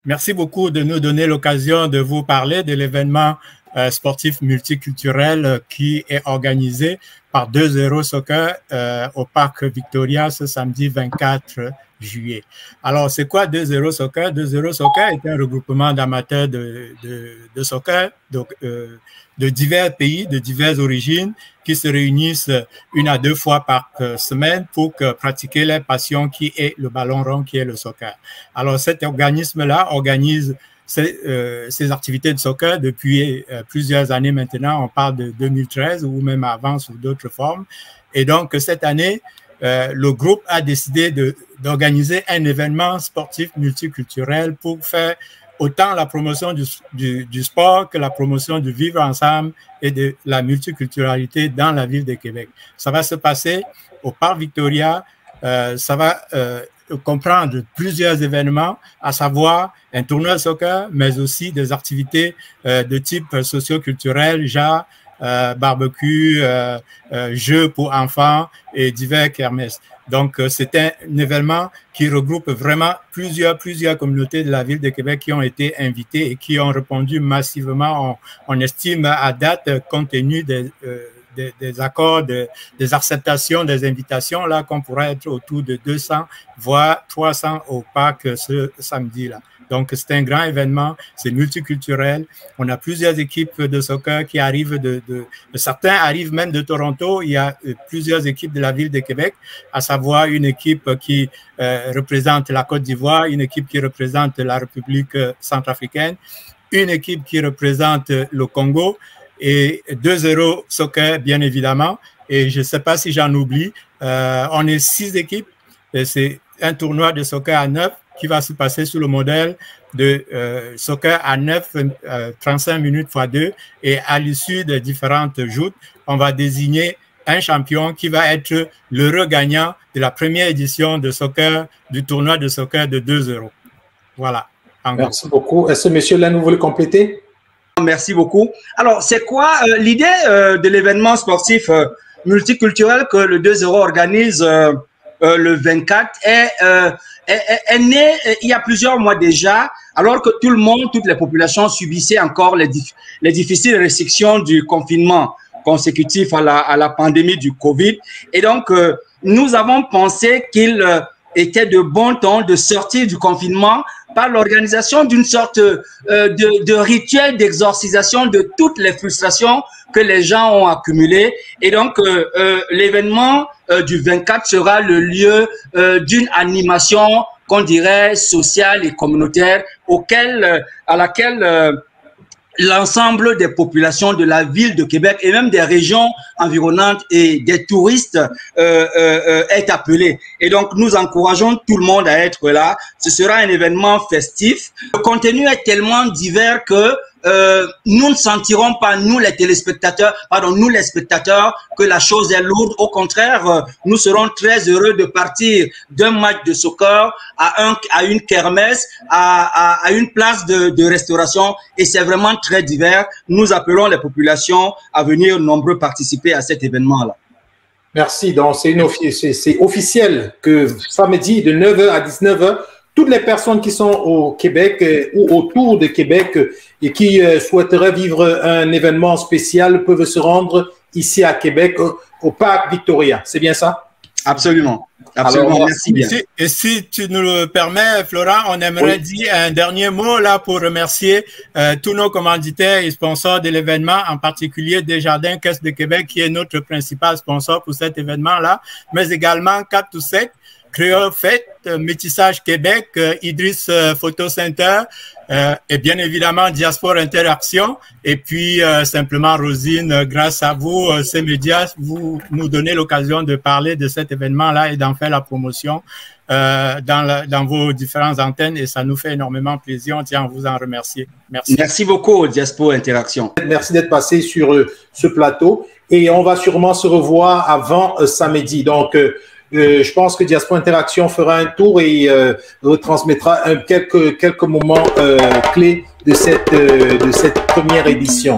Merci beaucoup de nous donner l'occasion de vous parler de l'événement sportif multiculturel qui est organisé par 2-0 Soccer au Parc Victoria ce samedi 24 juillet. Alors, c'est quoi 2-0 Soccer? 2-0 Soccer est un regroupement d'amateurs de soccer donc, de divers pays, de diverses origines qui se réunissent 1 à 2 fois par semaine pour pratiquer leur passion qui est le ballon rond, qui est le soccer. Alors, cet organisme-là organise ces activités de soccer depuis plusieurs années maintenant. On parle de 2013 ou même avant sous d'autres formes. Et donc, cette année, le groupe a décidé d'organiser un événement sportif multiculturel pour faire autant la promotion du sport que la promotion du vivre ensemble et de la multiculturalité dans la ville de Québec. Ça va se passer au Parc Victoria. Ça va comprendre plusieurs événements, à savoir un tournoi de soccer, mais aussi des activités de type socio-culturel, genre barbecue, jeux pour enfants et divers kermesses. Donc, c'est un événement qui regroupe vraiment plusieurs communautés de la ville de Québec qui ont été invitées et qui ont répondu massivement. On estime à date, compte tenu des accords, des acceptations, des invitations, là, qu'on pourrait être autour de 200, voire 300 au parc ce samedi-là. Donc, c'est un grand événement, c'est multiculturel. On a plusieurs équipes de soccer qui arrivent certains arrivent même de Toronto. Il y a plusieurs équipes de la ville de Québec, à savoir une équipe qui représente la Côte d'Ivoire, une équipe qui représente la République centrafricaine, une équipe qui représente le Congo et 2-0 soccer, bien évidemment. Et je ne sais pas si j'en oublie. On est 6 équipes. C'est un tournoi de soccer à 9 qui va se passer sous le modèle de soccer à 9, 35 minutes x 2. Et à l'issue des différentes joutes, on va désigner un champion qui va être l'heureux gagnant de la première édition de soccer, du tournoi de soccer de 2-0. Voilà. Merci beaucoup. Est-ce que monsieur-là nous voulait compléter? Merci beaucoup. Alors, c'est quoi l'idée de l'événement sportif multiculturel que le 2-0 organise le 24 est née il y a plusieurs mois déjà, alors que tout le monde, toutes les populations subissaient encore les difficiles restrictions du confinement consécutif à la pandémie du Covid. Et donc, nous avons pensé qu'il était de bon ton de sortir du confinement par l'organisation d'une sorte de rituel d'exorcisation de toutes les frustrations que les gens ont accumulées. Et donc, l'événement du 24 sera le lieu d'une animation qu'on dirait sociale et communautaire à laquelle l'ensemble des populations de la ville de Québec et même des régions environnantes et des touristes est appelé. Et donc, nous encourageons tout le monde à être là. Ce sera un événement festif. Le contenu est tellement divers que nous ne sentirons pas, nous les téléspectateurs, pardon, nous les spectateurs, que la chose est lourde. Au contraire, nous serons très heureux de partir d'un match de soccer à une kermesse, à une place de restauration, et c'est vraiment très divers. Nous appelons les populations à venir nombreux participer à cet événement-là. Merci. Donc, c'est officiel que samedi de 9h à 19h, toutes les personnes qui sont au Québec ou autour de Québec et qui souhaiteraient vivre un événement spécial peuvent se rendre ici à Québec au Parc Victoria. C'est bien ça? Absolument. Absolument. Alors, merci bien. Et si tu nous le permets, Florent, on aimerait dire un dernier mot là pour remercier tous nos commanditaires et sponsors de l'événement, en particulier Desjardins Caisse de Québec, qui est notre principal sponsor pour cet événement-là, mais également 4-7, Créole Fête, Métissage Québec, Idriss Photo Center, et bien évidemment Diaspora Interaction, et puis simplement Rosine, grâce à vous, ces médias, vous nous donnez l'occasion de parler de cet événement-là et d'en faire la promotion dans vos différentes antennes, et ça nous fait énormément plaisir. On tient à vous en remercier. Merci. Merci beaucoup, Diaspora Interaction. Merci d'être passé sur ce plateau, et on va sûrement se revoir avant samedi. Donc, je pense que Diaspora Interaction fera un tour et retransmettra quelques moments clés de cette première édition.